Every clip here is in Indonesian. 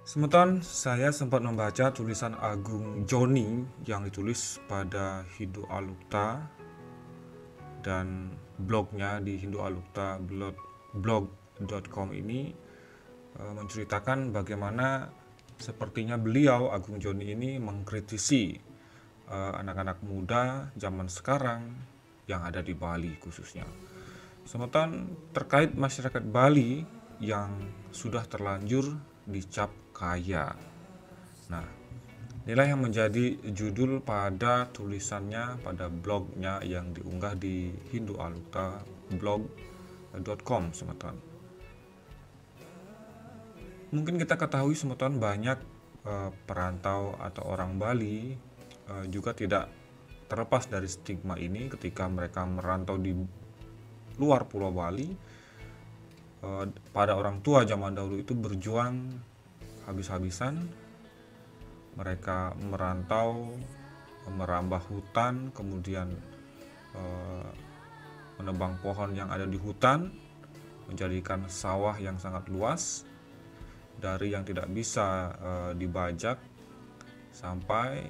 Semeton saya sempat membaca tulisan Agung Joni yang ditulis pada Hindu Alukta dan blognya di hindualukta blog.com ini menceritakan bagaimana sepertinya beliau Agung Joni ini mengkritisi anak-anak muda zaman sekarang yang ada di Bali khususnya. Semeton terkait masyarakat Bali yang sudah terlanjur dicap kaya. Nah, inilah yang menjadi judul pada tulisannya pada blognya yang diunggah di hindualukta blog.com Semeton. Mungkin kita ketahui Semeton banyak perantau atau orang Bali juga tidak terlepas dari stigma ini ketika mereka merantau di luar Pulau Bali. Pada orang tua zaman dahulu itu berjuang habis-habisan. Mereka merantau, merambah hutan, kemudian menebang pohon yang ada di hutan, menjadikan sawah yang sangat luas, dari yang tidak bisa dibajak sampai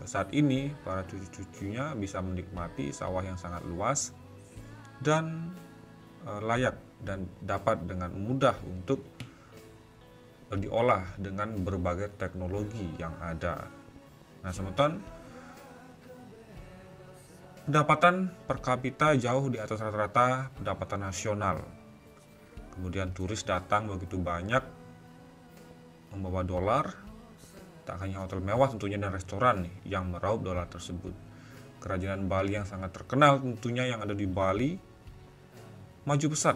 saat ini para cucu-cucunya bisa menikmati sawah yang sangat luas dan layak dan dapat dengan mudah untuk diolah dengan berbagai teknologi yang ada. Nah, Semeton, pendapatan per kapita jauh di atas rata-rata pendapatan nasional. Kemudian turis datang begitu banyak membawa dolar. Tak hanya hotel mewah tentunya dan restoran yang meraup dolar tersebut. Kerajinan Bali yang sangat terkenal tentunya yang ada di Bali maju pesat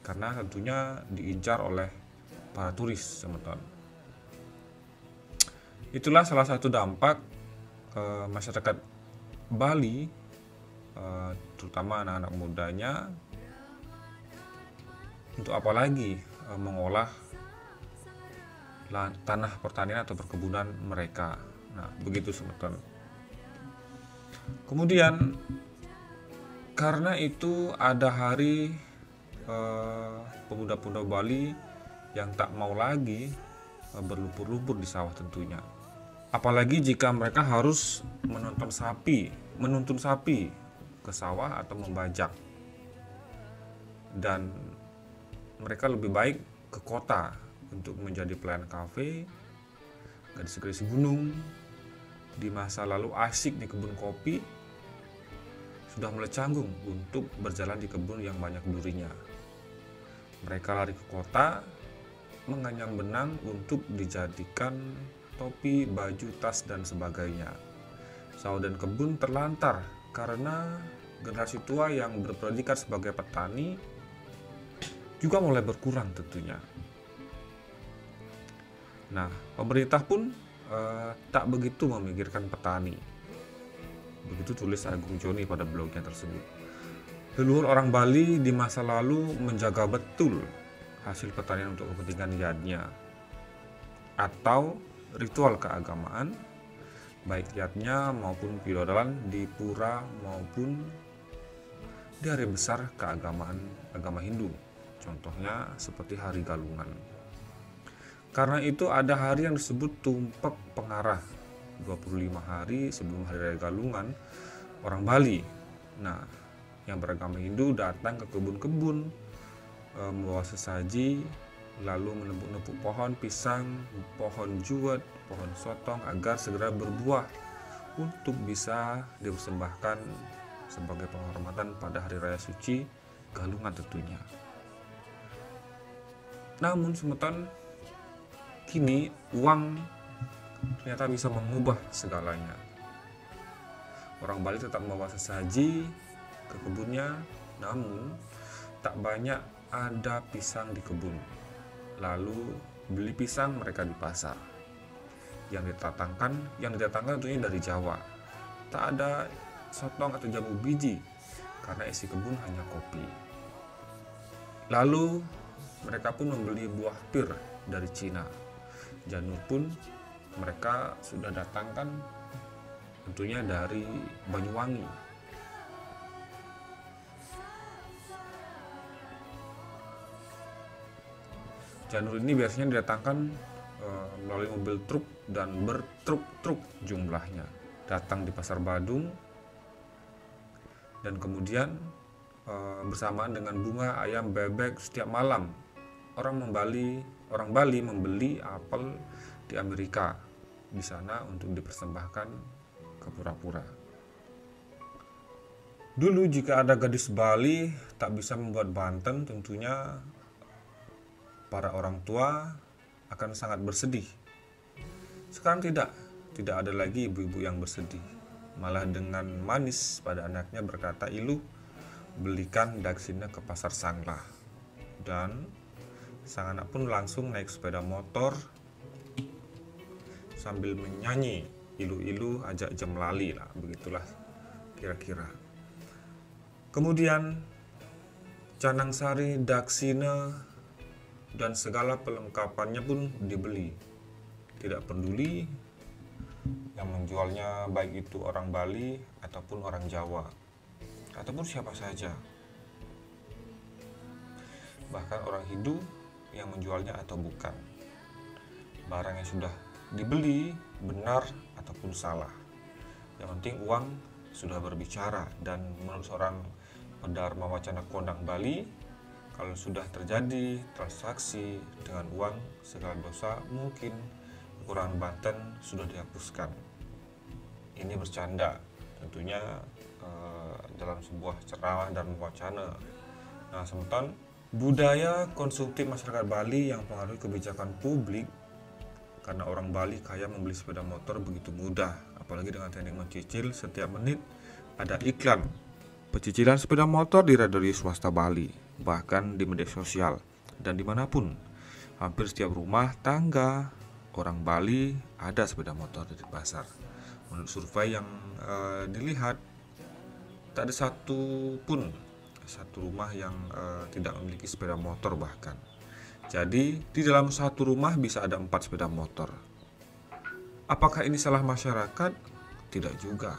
karena tentunya diincar oleh para turis Semeton. Itulah salah satu dampak masyarakat Bali, terutama anak-anak mudanya, untuk apalagi mengolah tanah pertanian atau perkebunan mereka. Nah, begitu Semeton. Kemudian karena itu ada hari pemuda-pemuda Bali yang tak mau lagi berlumpur-lumpur di sawah tentunya. Apalagi jika mereka harus menuntun sapi ke sawah atau membajak. Dan mereka lebih baik ke kota untuk menjadi pelayan kafe, gadis-gadis gunung, di masa lalu asik di kebun kopi, sudah mulai canggung untuk berjalan di kebun yang banyak durinya. Mereka lari ke kota, menganyam benang untuk dijadikan topi, baju, tas, dan sebagainya. Sawah dan kebun terlantar karena generasi tua yang berpredikat sebagai petani juga mulai berkurang tentunya. Nah, pemerintah pun tak begitu memikirkan petani. Begitu tulis Agung Joni pada blognya tersebut. Leluhur orang Bali di masa lalu menjaga betul hasil pertanian untuk kepentingan yadnya atau ritual keagamaan, baik yadnya maupun pidodalan di pura maupun di hari besar keagamaan agama Hindu. Contohnya seperti hari Galungan. Karena itu ada hari yang disebut Tumpek Pengarah, 25 hari sebelum hari raya Galungan orang Bali. Nah, yang beragama Hindu datang ke kebun-kebun, membawa sesaji, lalu menepuk-nepuk pohon pisang, pohon juwet, pohon sotong agar segera berbuah untuk bisa dipersembahkan sebagai penghormatan pada hari raya suci Galungan tentunya. Namun Semeton, kini uang ternyata bisa mengubah segalanya. Orang Bali tetap membawa sesaji ke kebunnya, namun tak banyak ada pisang di kebun. Lalu beli pisang mereka di pasar. Yang didatangkan tentunya dari Jawa. Tak ada sotong atau jamu biji karena isi kebun hanya kopi. Lalu mereka pun membeli buah pir dari Cina. Janur pun mereka sudah datangkan tentunya dari Banyuwangi. Janur ini biasanya didatangkan melalui mobil truk dan bertruk-truk jumlahnya datang di Pasar Badung, dan kemudian bersamaan dengan bunga, ayam, bebek setiap malam orang Bali membeli apel di Amerika di sana untuk dipersembahkan ke pura-pura. Dulu jika ada gadis Bali tak bisa membuat Banten, tentunya para orang tua akan sangat bersedih. Sekarang tidak ada lagi ibu-ibu yang bersedih. Malah dengan manis pada anaknya berkata, "Ilu, belikan Daksina ke pasar Sanglah." Dan sang anak pun langsung naik sepeda motor sambil menyanyi, "Ilu-ilu ajak jam lali," lah, begitulah kira-kira. Kemudian Canang Sari, Daksina, dan segala pelengkapannya pun dibeli. Tidak peduli yang menjualnya baik itu orang Bali ataupun orang Jawa ataupun siapa saja, bahkan orang Hindu yang menjualnya atau bukan. Barang yang sudah dibeli benar ataupun salah, yang penting uang sudah berbicara. Dan menurut seorang Pendharma Wacana Kondang Bali, kalau sudah terjadi transaksi dengan uang, segala dosa mungkin kekurangan Banten sudah dihapuskan. Ini bercanda tentunya dalam sebuah ceramah dan wacana. Nah, sementara budaya konsumtif masyarakat Bali yang mempengaruhi kebijakan publik, karena orang Bali kaya membeli sepeda motor begitu mudah, apalagi dengan teknik mencicil. Setiap menit ada iklan pecicilan sepeda motor di radio swasta Bali, bahkan di media sosial dan dimanapun. Hampir setiap rumah tangga orang Bali ada sepeda motor di pasar. Menurut survei yang dilihat, tak ada satu rumah yang tidak memiliki sepeda motor bahkan. Jadi di dalam satu rumah bisa ada 4 sepeda motor. Apakah ini salah masyarakat? Tidak juga,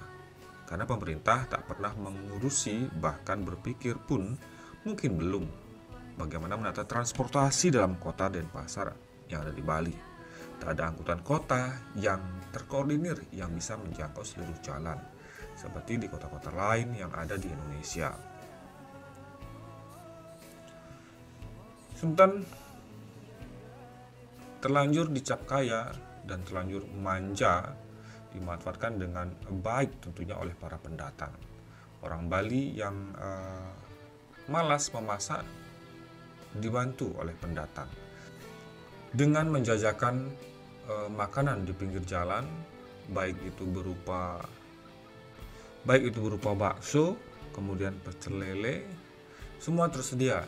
karena pemerintah tak pernah mengurusi, bahkan berpikir pun mungkin belum, bagaimana menata transportasi dalam kota dan pasar yang ada di Bali. Tak ada angkutan kota yang terkoordinir yang bisa menjangkau seluruh jalan seperti di kota-kota lain yang ada di Indonesia. Sultan terlanjur dicap kaya dan terlanjur manja dimanfaatkan dengan baik tentunya oleh para pendatang. Orang Bali yang malas memasak dibantu oleh pendatang dengan menjajakan makanan di pinggir jalan, baik itu berupa bakso, kemudian pecel lele, semua tersedia.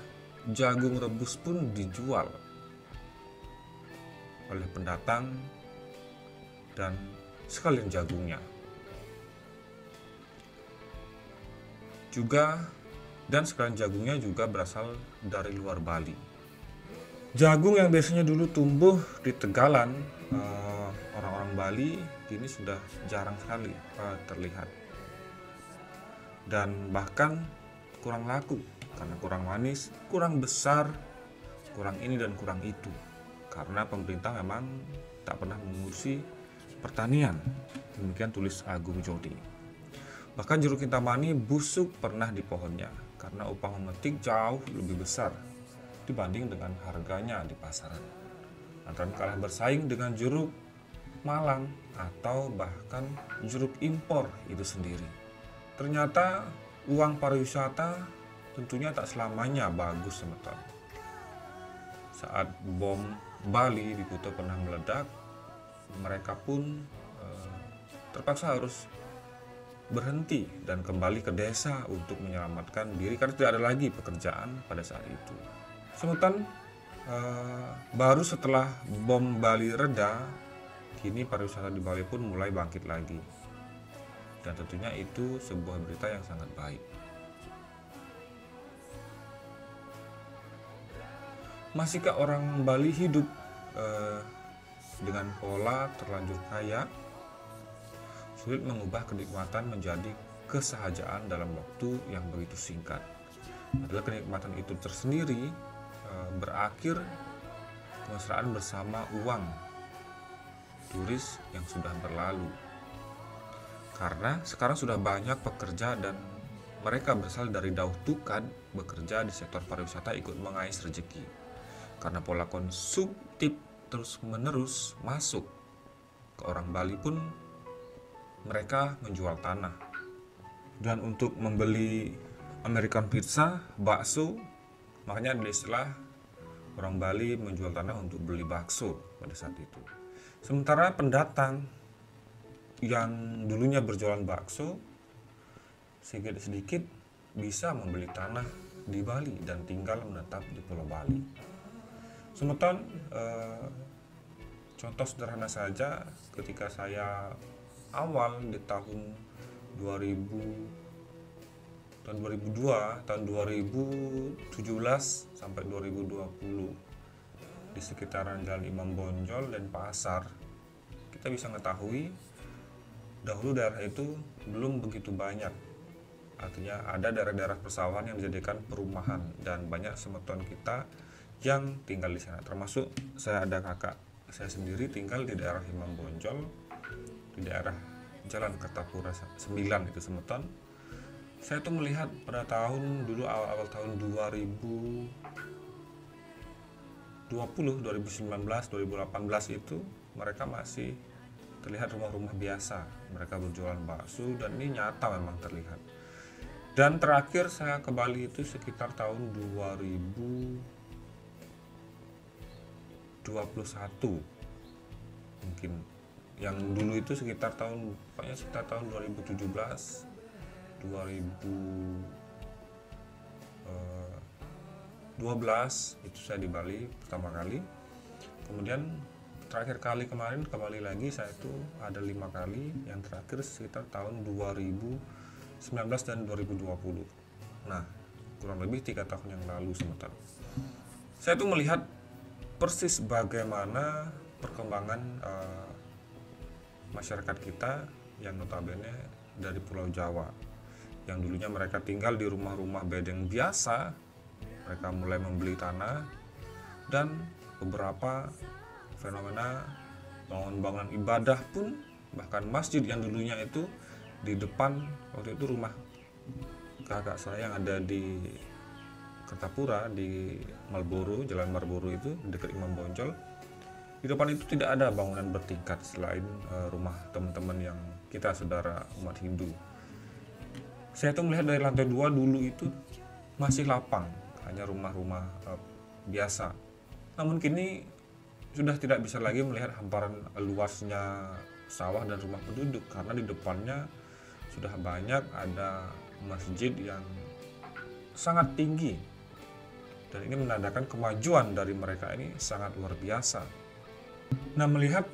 Jagung rebus pun dijual oleh pendatang dan sekalian jagungnya juga berasal dari luar Bali. Jagung yang biasanya dulu tumbuh di tegalan orang-orang Bali kini sudah jarang sekali terlihat, dan bahkan kurang laku karena kurang manis, kurang besar, kurang ini dan kurang itu, karena pemerintah memang tak pernah mengurusi pertanian. Demikian tulis Agung Jodi. Bahkan jeruk kintamani busuk pernah di pohonnya karena upah memetik jauh lebih besar dibanding dengan harganya di pasaran. Lantaran kalah bersaing dengan jeruk Malang atau bahkan jeruk impor itu sendiri. Ternyata uang pariwisata tentunya tak selamanya bagus, teman-teman. Saat bom Bali di Kuta pernah meledak, mereka pun terpaksa harus berhenti dan kembali ke desa untuk menyelamatkan diri karena tidak ada lagi pekerjaan pada saat itu. Sementara baru setelah bom Bali reda, kini pariwisata di Bali pun mulai bangkit lagi. Dan tentunya itu sebuah berita yang sangat baik. Masihkah orang Bali hidup dengan pola terlanjur kaya? Sulit mengubah kenikmatan menjadi kesahajaan dalam waktu yang begitu singkat. Padahal kenikmatan itu tersendiri berakhir kemesraan bersama uang turis yang sudah berlalu. Karena sekarang sudah banyak pekerja dan mereka berasal dari Dauh Tukan bekerja di sektor pariwisata ikut mengais rezeki. Karena pola konsumtif terus menerus masuk ke orang Bali pun mereka menjual tanah. Dan untuk membeli American pizza, bakso, makanya ada istilah orang Bali menjual tanah untuk beli bakso pada saat itu. Sementara pendatang yang dulunya berjualan bakso sedikit-sedikit bisa membeli tanah di Bali dan tinggal menetap di Pulau Bali. Semeton, contoh sederhana saja, ketika saya awal di tahun 2002, tahun 2017 sampai 2020 di sekitaran Jalan Imam Bonjol dan Pasar, kita bisa mengetahui dahulu daerah itu belum begitu banyak. Artinya ada daerah-daerah persawahan yang dijadikan perumahan dan banyak semeton kita yang tinggal di sana. Termasuk saya ada kakak saya sendiri tinggal di daerah Imam Bonjol, di daerah Jalan Kertapura 9 itu semeton. Saya tuh melihat pada tahun dulu awal-awal tahun 2020, 2019, 2018 itu mereka masih terlihat rumah-rumah biasa, mereka berjualan bakso dan ini nyata memang terlihat. Dan terakhir saya ke Bali itu sekitar tahun 2021 mungkin, yang dulu itu sekitar tahun 2017, 2012 itu saya di Bali pertama kali. Kemudian terakhir kali kemarin ke Bali lagi saya itu ada 5 kali, yang terakhir sekitar tahun 2019 dan 2020. Nah, kurang lebih 3 tahun yang lalu sebentar. Saya tuh melihat persis bagaimana perkembangan masyarakat kita yang notabene dari Pulau Jawa, yang dulunya mereka tinggal di rumah-rumah bedeng biasa, mereka mulai membeli tanah, dan beberapa fenomena bangunan-bangunan ibadah pun, bahkan masjid yang dulunya itu di depan, waktu itu rumah kakak saya yang ada di Kertapura di Marlboro, Jalan Marlboro itu dekat Imam Bonjol, di depan itu tidak ada bangunan bertingkat selain rumah teman-teman yang kita saudara umat Hindu. Saya tuh melihat dari lantai 2 dulu itu masih lapang, hanya rumah-rumah biasa. Namun kini sudah tidak bisa lagi melihat hamparan luasnya sawah dan rumah penduduk, karena di depannya sudah banyak ada masjid yang sangat tinggi, dan ini menandakan kemajuan dari mereka ini sangat luar biasa. Nah, melihat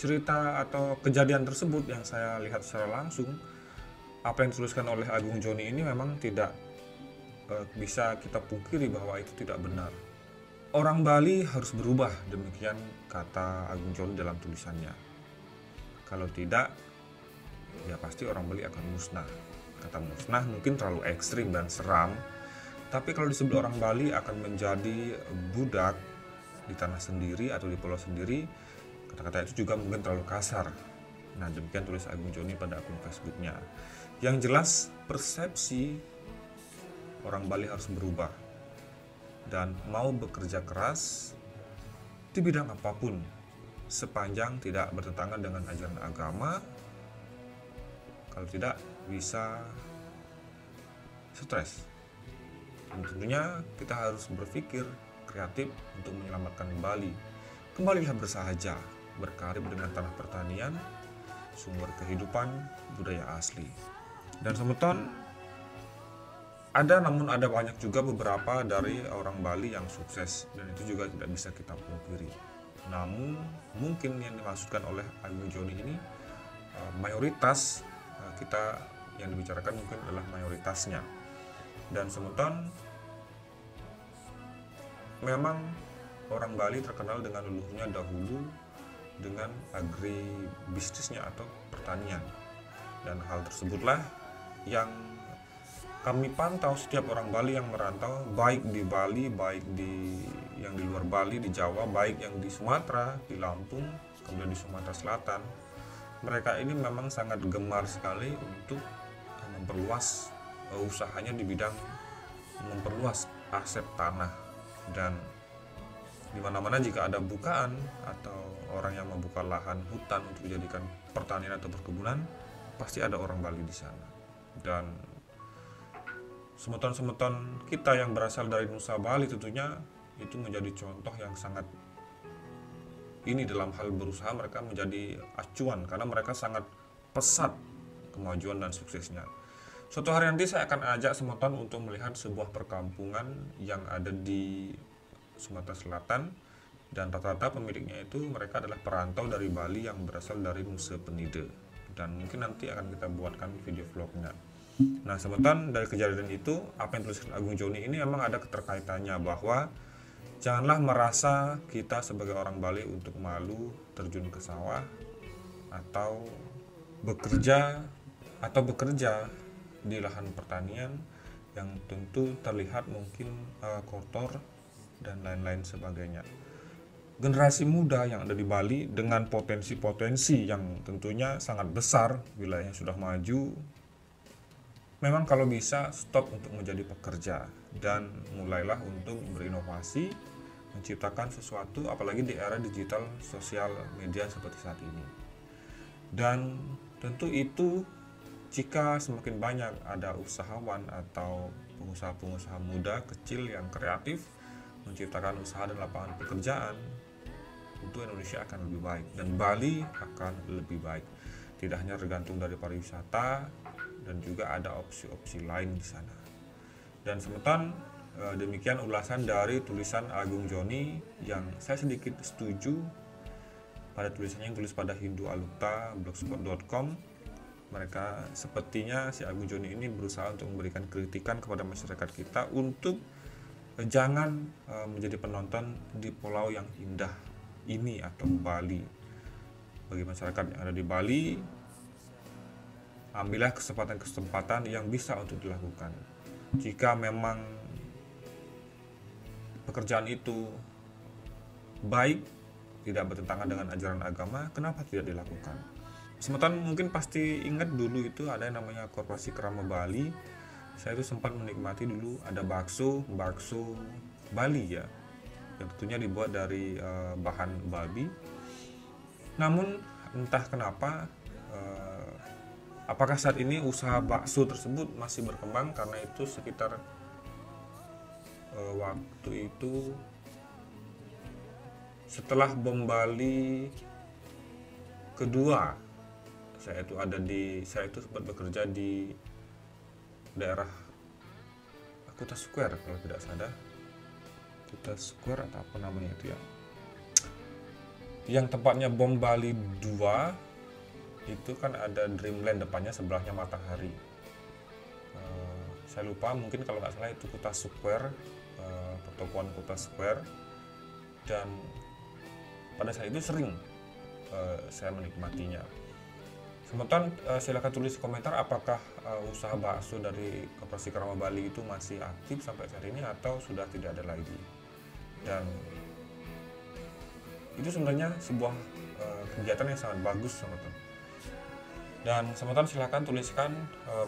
cerita atau kejadian tersebut yang saya lihat secara langsung, apa yang dituliskan oleh Agung Joni ini memang tidak bisa kita pungkiri bahwa itu tidak benar. Orang Bali harus berubah, demikian kata Agung Joni dalam tulisannya. Kalau tidak, ya pasti orang Bali akan musnah. Kata musnah mungkin terlalu ekstrim dan seram, tapi kalau disebut orang Bali akan menjadi budak di tanah sendiri atau di pulau sendiri, kata-kata itu juga mungkin terlalu kasar. Nah, demikian tulis Agung Joni pada akun Facebooknya. Yang jelas persepsi orang Bali harus berubah dan mau bekerja keras di bidang apapun sepanjang tidak bertentangan dengan ajaran agama. Kalau tidak, bisa stres. Dan tentunya kita harus berpikir kreatif untuk menyelamatkan Bali. Kembalilah bersahaja, berkarib dengan tanah pertanian, sumber kehidupan, budaya asli. Dan semeton, namun ada banyak juga beberapa dari orang Bali yang sukses, dan itu juga tidak bisa kita pungkiri. Namun mungkin yang dimaksudkan oleh Agung Joni ini mayoritas, kita yang dibicarakan mungkin adalah mayoritasnya. Dan semeton, memang orang Bali terkenal dengan leluhurnya dahulu dengan agribisnisnya atau pertanian, dan hal tersebutlah yang kami pantau setiap orang Bali yang merantau, baik di Bali, baik di yang di luar Bali, di Jawa, baik yang di Sumatera, di Lampung, kemudian di Sumatera Selatan, mereka ini memang sangat gemar sekali untuk memperluas usahanya di bidang memperluas aset tanah. Dan di mana-mana jika ada bukaan atau orang yang membuka lahan hutan untuk dijadikan pertanian atau perkebunan, pasti ada orang Bali di sana. Dan semeton-semeton kita yang berasal dari Nusa Bali tentunya itu menjadi contoh yang sangat ini dalam hal berusaha. Mereka menjadi acuan karena mereka sangat pesat kemajuan dan suksesnya. Suatu hari nanti saya akan ajak semeton untuk melihat sebuah perkampungan yang ada di Sumatera Selatan, dan rata-rata pemiliknya itu mereka adalah perantau dari Bali yang berasal dari Nusa Penida, dan mungkin nanti akan kita buatkan video vlognya. Nah, semeton, dari kejadian itu apa yang tuliskan Agung Joni ini memang ada keterkaitannya, bahwa janganlah merasa kita sebagai orang Bali untuk malu terjun ke sawah atau bekerja di lahan pertanian yang tentu terlihat mungkin kotor dan lain-lain sebagainya. Generasi muda yang ada di Bali dengan potensi-potensi yang tentunya sangat besar, wilayahnya sudah maju, memang kalau bisa stop untuk menjadi pekerja dan mulailah untuk berinovasi, menciptakan sesuatu, apalagi di era digital sosial media seperti saat ini. Dan tentu itu jika semakin banyak ada usahawan atau pengusaha-pengusaha muda kecil yang kreatif menciptakan usaha dan lapangan pekerjaan, tentu Indonesia akan lebih baik dan Bali akan lebih baik. Tidak hanya tergantung dari pariwisata, dan juga ada opsi-opsi lain di sana. Dan semeton, demikian ulasan dari tulisan Agung Joni yang saya sedikit setuju pada tulisannya yang tulis pada hindualukta.blogspot.com. Mereka sepertinya si Agung Joni ini berusaha untuk memberikan kritikan kepada masyarakat kita untuk jangan menjadi penonton di pulau yang indah ini atau Bali. Bagi masyarakat yang ada di Bali, ambillah kesempatan-kesempatan yang bisa untuk dilakukan. Jika memang pekerjaan itu baik, tidak bertentangan dengan ajaran agama, kenapa tidak dilakukan? Semeton mungkin pasti ingat dulu itu ada yang namanya Koperasi Kerama Bali. Saya itu sempat menikmati dulu ada bakso Bali ya, yang tentunya dibuat dari bahan babi. Namun entah kenapa, apakah saat ini usaha bakso tersebut masih berkembang, karena itu sekitar waktu itu setelah bom Bali kedua, saya itu sempat bekerja di daerah Kuta Square kalau tidak salah, Kuta Square atau apa namanya itu ya, yang tempatnya bom Bali 2 itu kan ada Dreamland depannya, sebelahnya Matahari. Saya lupa, mungkin kalau nggak salah itu Kuta Square, pertokoan Kuta Square. Dan pada saat itu sering saya menikmatinya. Semeton, silakan tulis komentar apakah usaha bakso dari Koperasi Kerama Bali itu masih aktif sampai saat ini atau sudah tidak ada lagi. Dan itu sebenarnya sebuah kegiatan yang sangat bagus, semeton. Dan semeton silakan tuliskan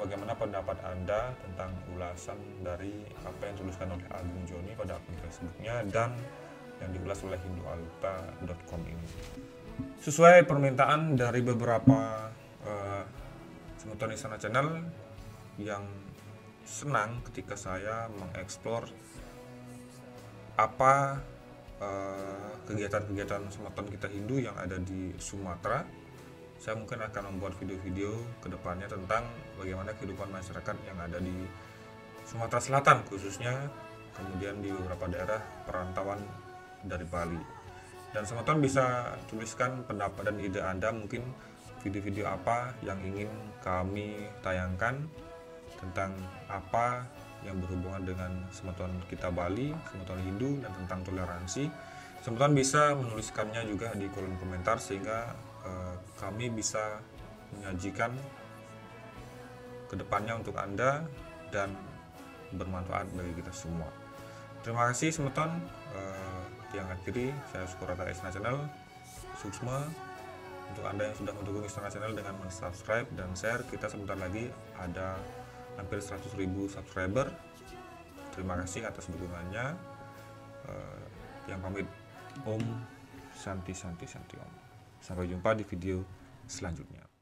bagaimana pendapat Anda tentang ulasan dari apa yang tuliskan oleh Agung Joni pada akun Facebooknya dan yang diulas oleh hindualukta.com ini. Sesuai permintaan dari beberapa semeton Istana Channel yang senang ketika saya mengeksplor apa kegiatan-kegiatan semeton kita Hindu yang ada di Sumatera. Saya mungkin akan membuat video-video kedepannya tentang bagaimana kehidupan masyarakat yang ada di Sumatera Selatan khususnya, kemudian di beberapa daerah perantauan dari Bali. Dan semeton bisa tuliskan pendapat dan ide Anda, mungkin video-video apa yang ingin kami tayangkan tentang apa yang berhubungan dengan semeton kita Bali, semeton Hindu, dan tentang toleransi. Semeton bisa menuliskannya juga di kolom komentar sehingga kami bisa menyajikan kedepannya untuk Anda dan bermanfaat bagi kita semua. Terima kasih semeton. yang akhiri, saya Sukurata Istana Channel, Suksma. Untuk Anda yang sudah mendukung Istana Channel dengan subscribe dan share, kita sebentar lagi ada hampir 100.000 subscriber. Terima kasih atas dukungannya. Yang pamit, Om Santi Om. Sampai jumpa di video selanjutnya.